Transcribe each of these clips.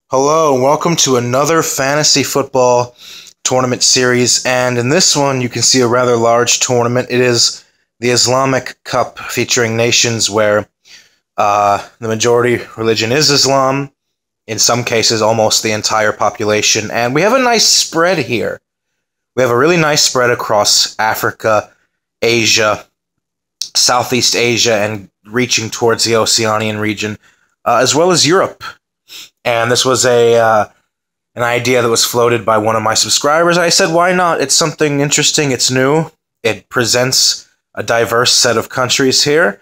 Hello, and welcome to another fantasy football tournament series. And in this one, you can see a rather large tournament. It is the Islamic Cup featuring nations where the majority religion is Islam, in some cases, almost the entire population. And we have a nice spread here. We have a really nice spread across Africa, Asia, Southeast Asia, and reaching towards the Oceanian region, as well as Europe. And this was an idea that was floated by one of my subscribers. I said, why not? It's something interesting. It's new. It presents a diverse set of countries here.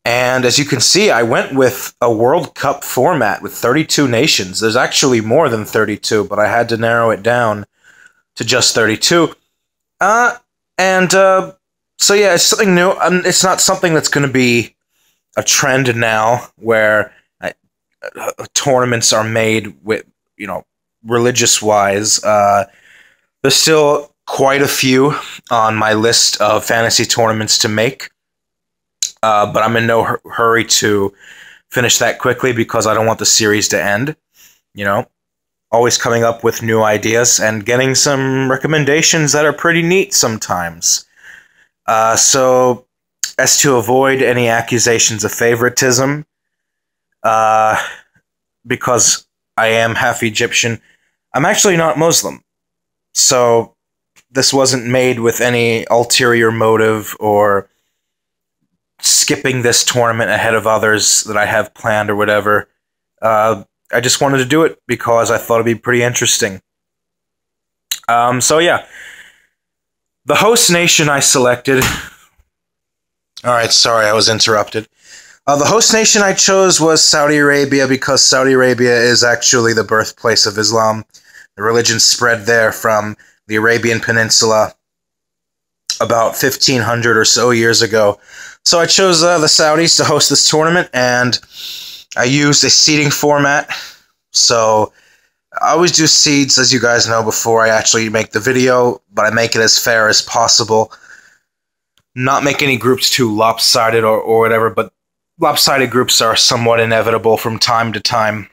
And as you can see, I went with a World Cup format with 32 nations. There's actually more than 32, but I had to narrow it down to just 32. So yeah, it's something new. It's not something that's going to be a trend now where tournaments are made with, religious-wise. There's still quite a few on my list of fantasy tournaments to make, but I'm in no hurry to finish that quickly because I don't want the series to end. Always coming up with new ideas and getting some recommendations that are pretty neat sometimes. So, as to avoid any accusations of favoritism, because I am half Egyptian, I'm actually not Muslim. So this wasn't made with any ulterior motive or skipping this tournament ahead of others that I have planned or whatever. I just wanted to do it because I thought it'd be pretty interesting. So yeah, the host nation I selected. All right, sorry, I was interrupted. The host nation I chose was Saudi Arabia because Saudi Arabia is actually the birthplace of Islam. The religion spread there from the Arabian Peninsula about 1,500 or so years ago. So I chose the Saudis to host this tournament, and I used a seeding format. So I always do seeds, as you guys know, before I actually make the video, but I make it as fair as possible. Not make any groups too lopsided or whatever, but lopsided groups are somewhat inevitable from time to time.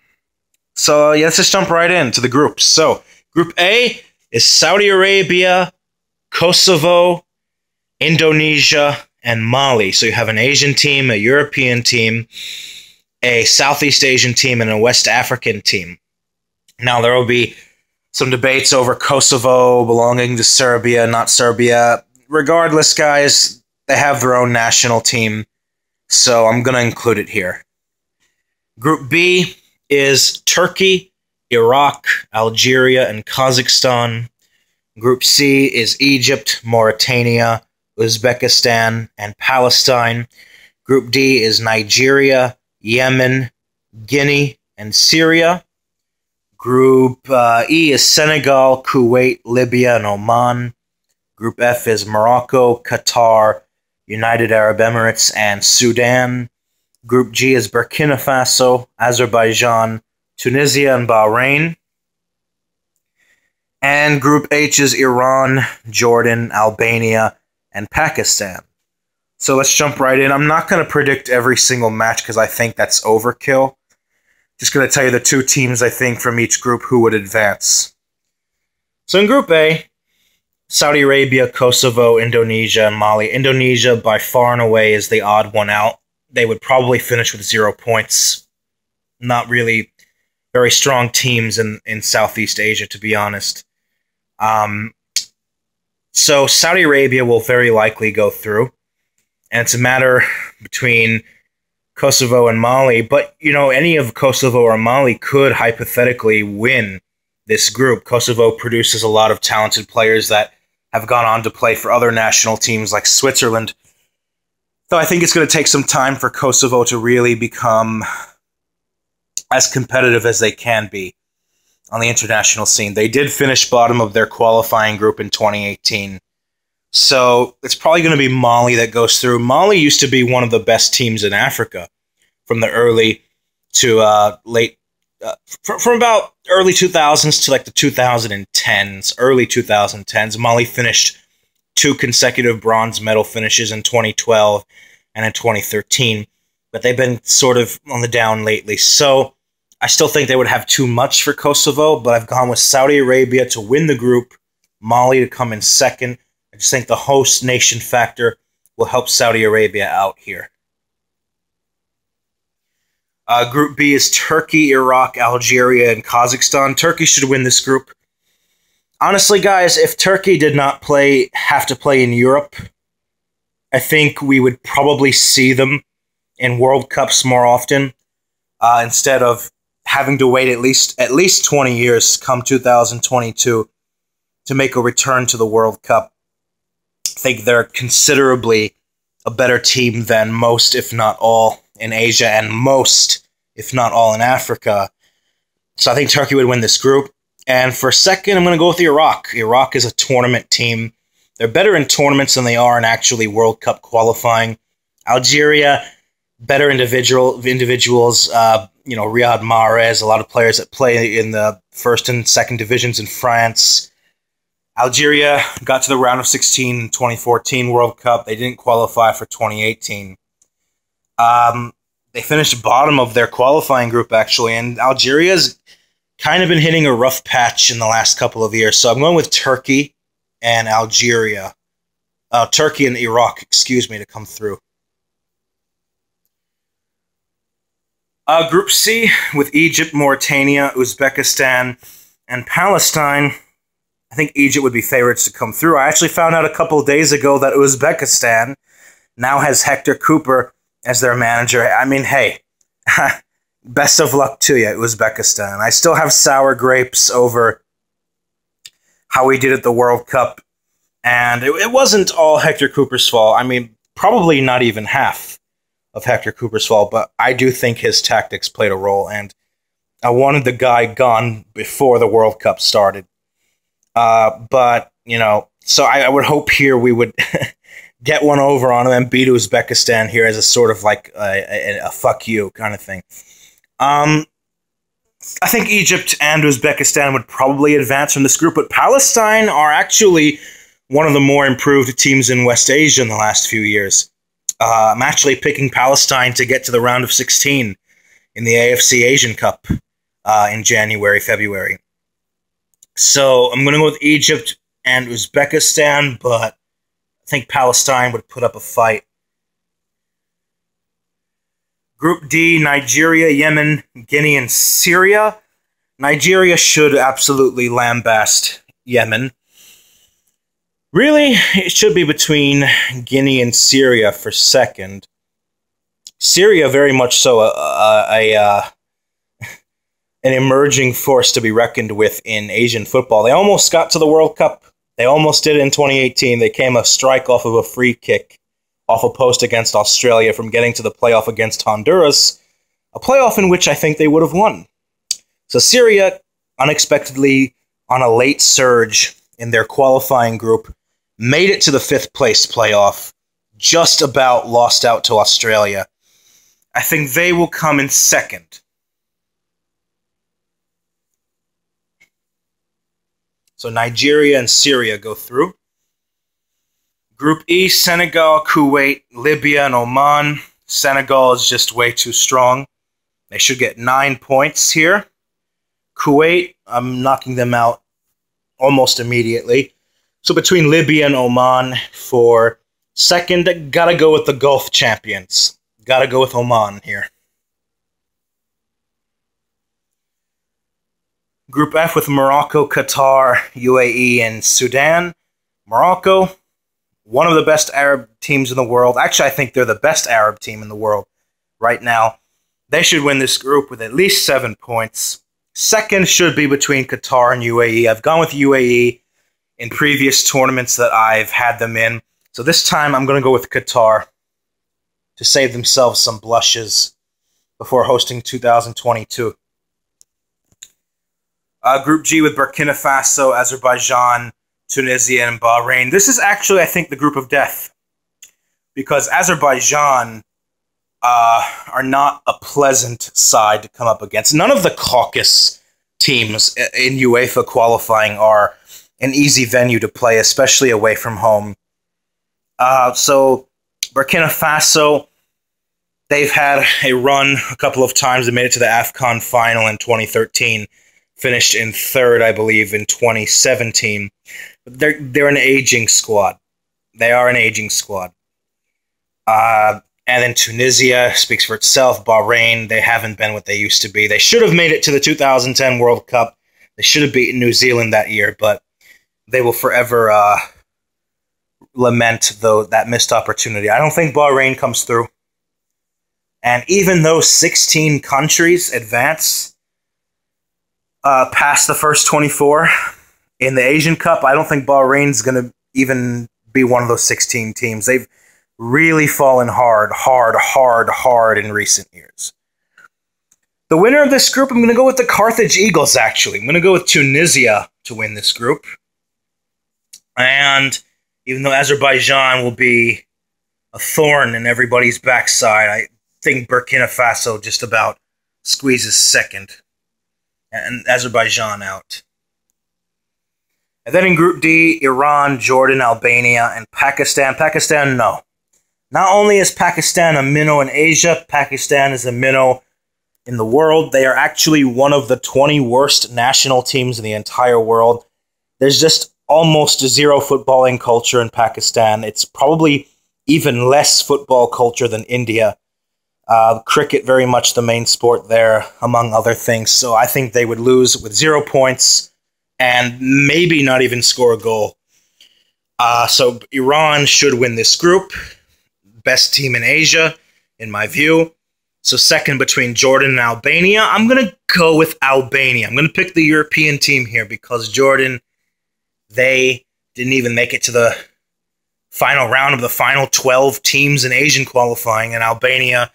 So yeah, let's just jump right into the groups. So Group A is Saudi Arabia, Kosovo, Indonesia, and Mali. So you have an Asian team, a European team, a Southeast Asian team, and a West African team. Now there will be some debates over Kosovo belonging to Serbia, not Serbia. Regardless, guys, they have their own national team, so I'm going to include it here. Group B is Turkey, Iraq, Algeria, and Kazakhstan. Group C is Egypt, Mauritania, Uzbekistan, and Palestine. Group D is Nigeria, Yemen, Guinea, and Syria. Group E is Senegal, Kuwait, Libya, and Oman. Group F is Morocco, Qatar, United Arab Emirates, and Sudan. Group G is Burkina Faso, Azerbaijan, Tunisia, and Bahrain. And Group H is Iran, Jordan, Albania, and Pakistan. So let's jump right in. I'm not going to predict every single match because I think that's overkill. Just going to tell you the two teams I think from each group who would advance. So in Group A, Saudi Arabia, Kosovo, Indonesia, and Mali. Indonesia, by far and away, is the odd one out. They would probably finish with 0 points. Not really very strong teams in Southeast Asia, to be honest. So Saudi Arabia will very likely go through. And it's a matter between Kosovo and Mali. But, any of Kosovo or Mali could hypothetically win this group. Kosovo produces a lot of talented players that have gone on to play for other national teams like Switzerland. Though I think it's going to take some time for Kosovo to really become as competitive as they can be on the international scene. They did finish bottom of their qualifying group in 2018. So it's probably going to be Mali that goes through. Mali used to be one of the best teams in Africa from the early to late, from about early 2000s to like the 2010s, early 2010s. Mali finished 2 consecutive bronze medal finishes in 2012 and in 2013, but they've been sort of on the down lately. So I still think they would have too much for Kosovo, but I've gone with Saudi Arabia to win the group, Mali to come in second. I just think the host nation factor will help Saudi Arabia out here. Group B is Turkey, Iraq, Algeria, and Kazakhstan. Turkey should win this group. Honestly, guys, if Turkey did not have to play in Europe, I think we would probably see them in World Cups more often, instead of having to wait at least 20 years come 2022 to make a return to the World Cup. I think they're considerably a better team than most, if not all, in Asia, and most, if not all, in Africa. So I think Turkey would win this group. And for second, I'm going to go with Iraq. Iraq is a tournament team. They're better in tournaments than they are in actually World Cup qualifying. Algeria, better individuals. Riyad Mahrez, a lot of players that play in the first and second divisions in France. Algeria got to the round of 16 in 2014 World Cup. They didn't qualify for 2018. They finished bottom of their qualifying group, actually, and Algeria's kind of been hitting a rough patch in the last couple of years. So I'm going with Turkey and Algeria. Turkey and Iraq, to come through. Group C with Egypt, Mauritania, Uzbekistan, and Palestine. I think Egypt would be favorites to come through. I actually found out a couple of days ago that Uzbekistan now has Hector Cooper as their manager. I mean, hey, best of luck to you, Uzbekistan. I still have sour grapes over how we did at the World Cup, and it wasn't all Hector Cooper's fault. I mean, probably not even half of Hector Cooper's fault, but I do think his tactics played a role, and I wanted the guy gone before the World Cup started. But, so I would hope here we would get one over on him and beat Uzbekistan here as a sort of like a fuck you kind of thing. I think Egypt and Uzbekistan would probably advance from this group, but Palestine are actually one of the more improved teams in West Asia in the last few years. I'm actually picking Palestine to get to the round of 16 in the AFC Asian Cup in January, February. So I'm going to go with Egypt and Uzbekistan, but I think Palestine would put up a fight. Group D, Nigeria, Yemen, Guinea, and Syria. Nigeria should absolutely lambaste Yemen. Really, it should be between Guinea and Syria for second. Syria very much so an emerging force to be reckoned with in Asian football. They almost got to the World Cup. They almost did it in 2018. They came a strike off of a free kick off a post against Australia from getting to the playoff against Honduras, a playoff in which I think they would have won. So Syria, unexpectedly, on a late surge in their qualifying group, made it to the 5th place playoff, just about lost out to Australia. I think they will come in second. So Nigeria and Syria go through. Group E, Senegal, Kuwait, Libya, and Oman. Senegal is just way too strong. They should get 9 points here. Kuwait, I'm knocking them out almost immediately. So between Libya and Oman for second, gotta go with the Gulf champions. Gotta go with Oman here. Group F with Morocco, Qatar, UAE, and Sudan. Morocco, one of the best Arab teams in the world. Actually, I think they're the best Arab team in the world right now. They should win this group with at least 7 points. Second should be between Qatar and UAE. I've gone with UAE in previous tournaments that I've had them in. So this time I'm going to go with Qatar to save themselves some blushes before hosting 2022. Group G with Burkina Faso, Azerbaijan, Tunisia, and Bahrain. This is actually, I think, the group of death, because Azerbaijan are not a pleasant side to come up against. None of the Caucasus teams in UEFA qualifying are an easy venue to play, especially away from home. So Burkina Faso, They've had a run a couple of times. They made it to the AFCON final in 2013, finished in third, I believe, in 2017. They're an aging squad. They are an aging squad. And then Tunisia speaks for itself. Bahrain, they haven't been what they used to be. They should have made it to the 2010 World Cup. They should have beaten New Zealand that year, but they will forever lament that missed opportunity. I don't think Bahrain comes through. And even though 16 countries advance past the first 24 in the Asian Cup, I don't think Bahrain's going to even be one of those 16 teams. They've really fallen hard in recent years. The winner of this group, I'm going to go with the Carthage Eagles, actually. I'm going to go with Tunisia to win this group. And even though Azerbaijan will be a thorn in everybody's backside, I think Burkina Faso just about squeezes second. And Azerbaijan out. And then in Group D, Iran, Jordan, Albania, and Pakistan. Pakistan, no. Not only is Pakistan a minnow in Asia, Pakistan is a minnow in the world. They are actually one of the 20 worst national teams in the entire world. There's just almost zero footballing culture in Pakistan. It's probably even less football culture than India. Cricket, very much the main sport there, among other things. So I think they would lose with 0 points and maybe not even score a goal. So Iran should win this group. Best team in Asia, in my view. So second between Jordan and Albania. I'm going to go with Albania. I'm going to pick the European team here because Jordan, they didn't even make it to the final round of the final 12 teams in Asian qualifying. And Albania,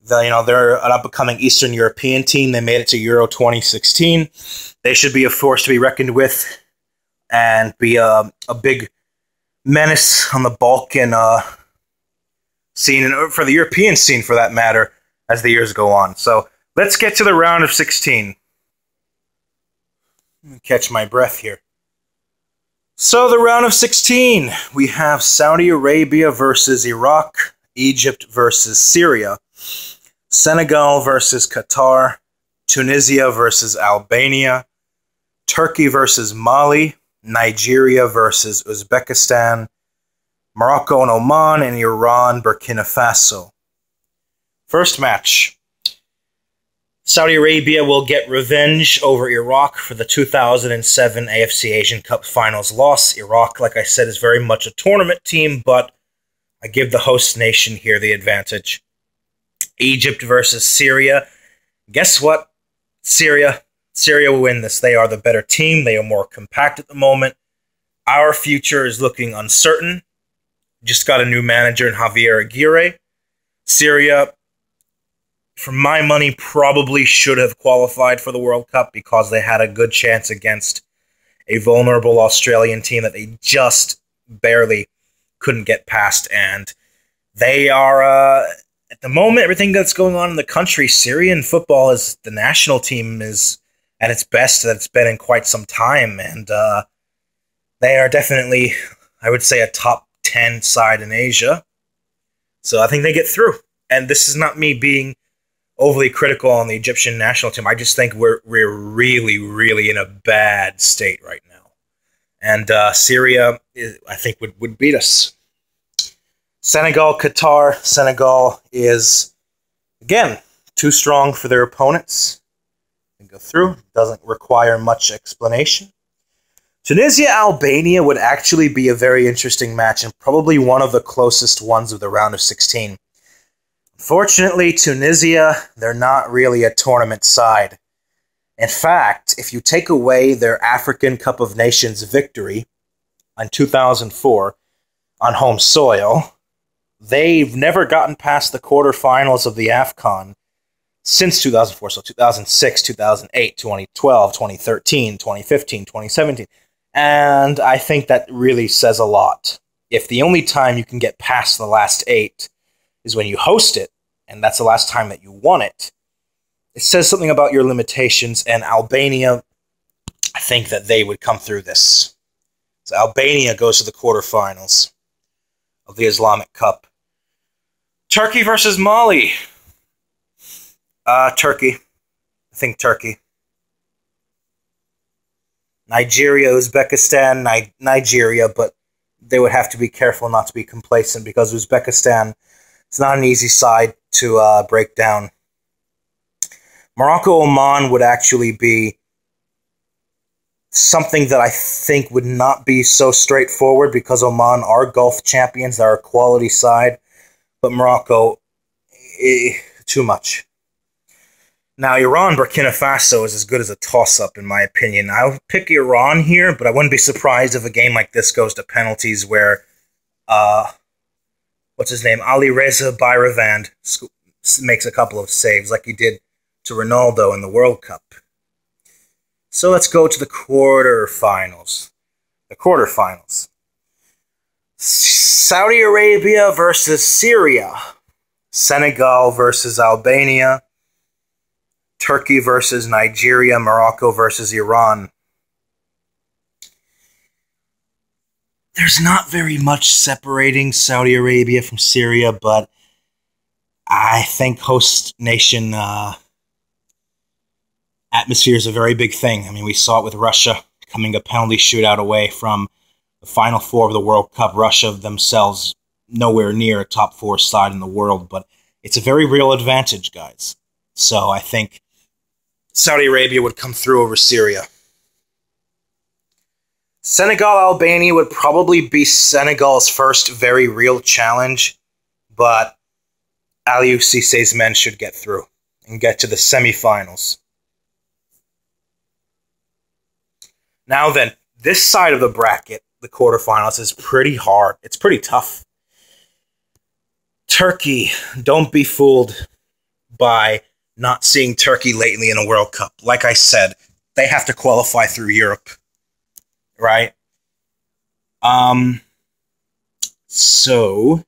they're an up-and-coming Eastern European team. They made it to Euro 2016. They should be a force to be reckoned with and be a big menace on the Balkan scene, and for the European scene, for that matter, as the years go on. So let's get to the round of 16. Catch my breath here. So the round of 16, we have Saudi Arabia versus Iraq, Egypt versus Syria, Senegal versus Qatar, Tunisia versus Albania, Turkey versus Mali, Nigeria versus Uzbekistan, Morocco and Oman, and Iran, Burkina Faso. First match. Saudi Arabia will get revenge over Iraq for the 2007 AFC Asian Cup Finals loss. Iraq, like I said, is very much a tournament team, but I give the host nation here the advantage. Egypt versus Syria. Guess what? Syria will win this. They are the better team. They are more compact at the moment. Our future is looking uncertain. Just got a new manager in Javier Aguirre. Syria, for my money, probably should have qualified for the World Cup because they had a good chance against a vulnerable Australian team that they just barely couldn't get past. And they are, at the moment, everything that's going on in the country, Syrian football is the national team is at its best that it's been in quite some time. And they are definitely, I would say, a top 10 side in Asia. So I think they get through. And this is not me being overly critical on the Egyptian national team. I just think we're really, really in a bad state right now. And Syria, I think, would beat us. Senegal, Qatar. Senegal is, again, too strong for their opponents. They go through. Doesn't require much explanation. Tunisia, Albania would actually be a very interesting match and probably one of the closest ones of the round of 16. Unfortunately, Tunisia, they're not really a tournament side. In fact, if you take away their African Cup of Nations victory in 2004 on home soil, they've never gotten past the quarterfinals of the AFCON since 2004. So 2006, 2008, 2012, 2013, 2015, 2017. And I think that really says a lot. If the only time you can get past the last 8 is when you host it, and that's the last time that you won it, it says something about your limitations, and Albania, I think that they would come through this. So Albania goes to the quarterfinals of the Islamic Cup. Turkey versus Mali. Turkey. I think Turkey. Nigeria, Uzbekistan, Nigeria, but they would have to be careful not to be complacent because Uzbekistan is not an easy side to break down. Morocco, Oman would actually be something that I think would not be so straightforward because Oman are Gulf champions. They're a quality side, but Morocco, too much. Now, Iran, Burkina Faso is as good as a toss-up, in my opinion. I'll pick Iran here, but I wouldn't be surprised if a game like this goes to penalties where, what's his name, Ali Reza Bayravand makes a couple of saves like he did to Ronaldo in the World Cup. So let's go to the quarterfinals. The quarterfinals. Saudi Arabia versus Syria. Senegal versus Albania. Turkey versus Nigeria. Morocco versus Iran. There's not very much separating Saudi Arabia from Syria, but I think host nation atmosphere is a very big thing. I mean, we saw it with Russia coming a penalty shootout away from the Final Four of the World Cup. Russia themselves nowhere near a top four side in the world, but it's a very real advantage, guys. So I think Saudi Arabia would come through over Syria. Senegal-Albania would probably be Senegal's first very real challenge, but Aliou Cissé's men should get through and get to the semifinals. Now then, this side of the bracket, the quarterfinals, is pretty hard. It's pretty tough. Turkey, don't be fooled by not seeing Turkey lately in a World Cup. Like I said, they have to qualify through Europe, right? So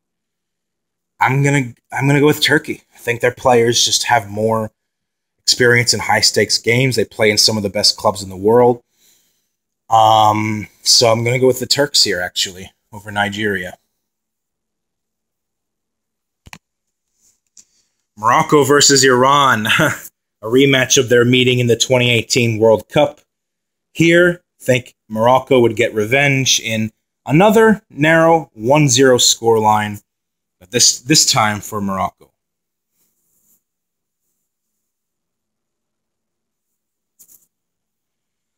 I'm gonna go with Turkey. I think their players just have more experience in high stakes games. They play in some of the best clubs in the world. So I'm gonna go with the Turks here, actually, over Nigeria. Morocco versus Iran, a rematch of their meeting in the 2018 World Cup. Here, I think Morocco would get revenge in another narrow 1-0 scoreline, but this time for Morocco.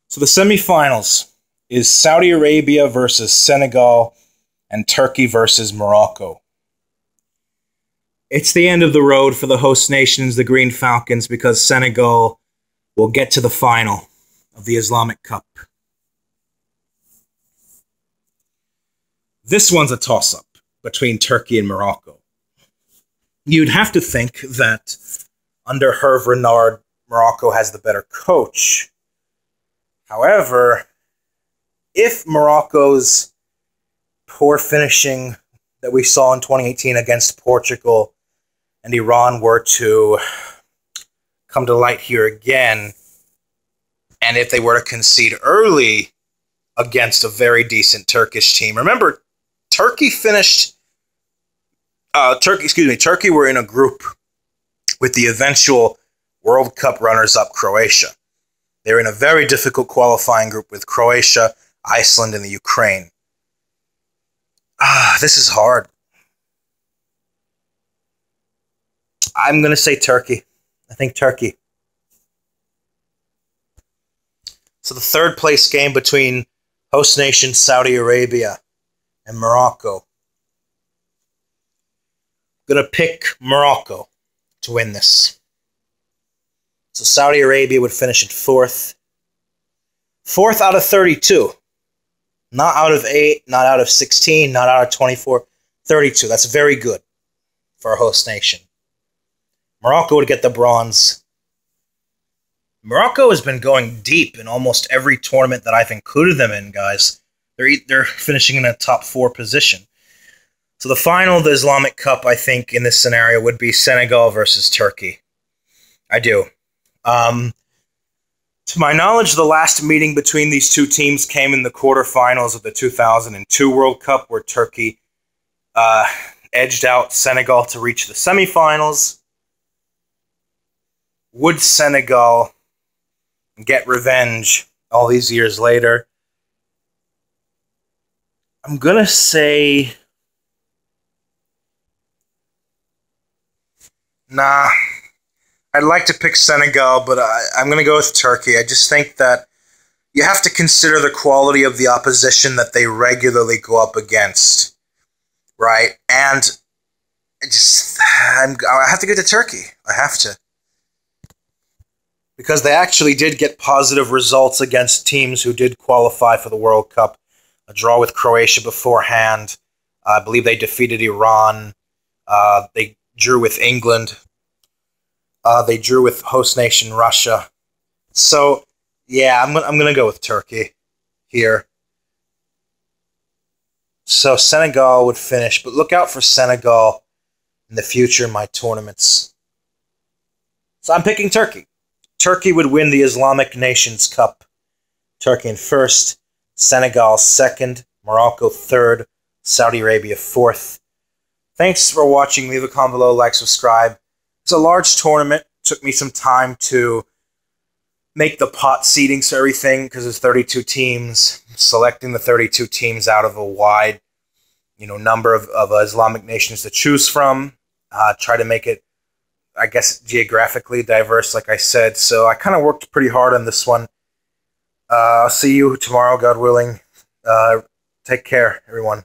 So the semifinals is Saudi Arabia versus Senegal and Turkey versus Morocco. It's the end of the road for the host nations, the Green Falcons, because Senegal will get to the final of the Islamic Cup. This one's a toss-up between Turkey and Morocco. You'd have to think that under Hervé Renard, Morocco has the better coach. However, if Morocco's poor finishing that we saw in 2018 against Portugal and Iran were to come to light here again, and if they were to concede early against a very decent Turkish team. Remember, Turkey were in a group with the eventual World Cup runners-up Croatia. They were in a very difficult qualifying group with Croatia, Iceland, and the Ukraine. This is hard. I'm going to say Turkey. I think Turkey. So the third place game between host nation Saudi Arabia and Morocco. I'm going to pick Morocco to win this. So Saudi Arabia would finish at fourth. Fourth out of 32. Not out of 8, not out of 16, not out of 24. 32. That's very good for a host nation. Morocco would get the bronze. Morocco has been going deep in almost every tournament that I've included them in, guys. They're finishing in a top 4 position. So the final of the Islamic Cup, I think, in this scenario would be Senegal versus Turkey. I do. To my knowledge, the last meeting between these two teams came in the quarterfinals of the 2002 World Cup, where Turkey edged out Senegal to reach the semifinals. Would Senegal get revenge all these years later? I'm going to say... Nah. I'd like to pick Senegal, but I'm going to go with Turkey. I just think that you have to consider the quality of the opposition that they regularly go up against, right? And I have to go to Turkey. I have to. Because they actually did get positive results against teams who did qualify for the World Cup. A draw with Croatia beforehand. I believe they defeated Iran. They drew with England. They drew with host nation Russia. So, yeah, I'm gonna go with Turkey here. So Senegal would finish, but look out for Senegal in the future in my tournaments. So I'm picking Turkey. Turkey would win the Islamic Nations Cup. Turkey in first, Senegal second, Morocco third, Saudi Arabia fourth. Thanks for watching. Leave a comment below, like, subscribe. It's a large tournament. Took me some time to make the pot seedings for everything because there's 32 teams. Selecting the 32 teams out of a wide, number of Islamic nations to choose from. Try to make it, I guess, geographically diverse, like I said. So I kind of worked pretty hard on this one. I'll see you tomorrow, God willing. Take care, everyone.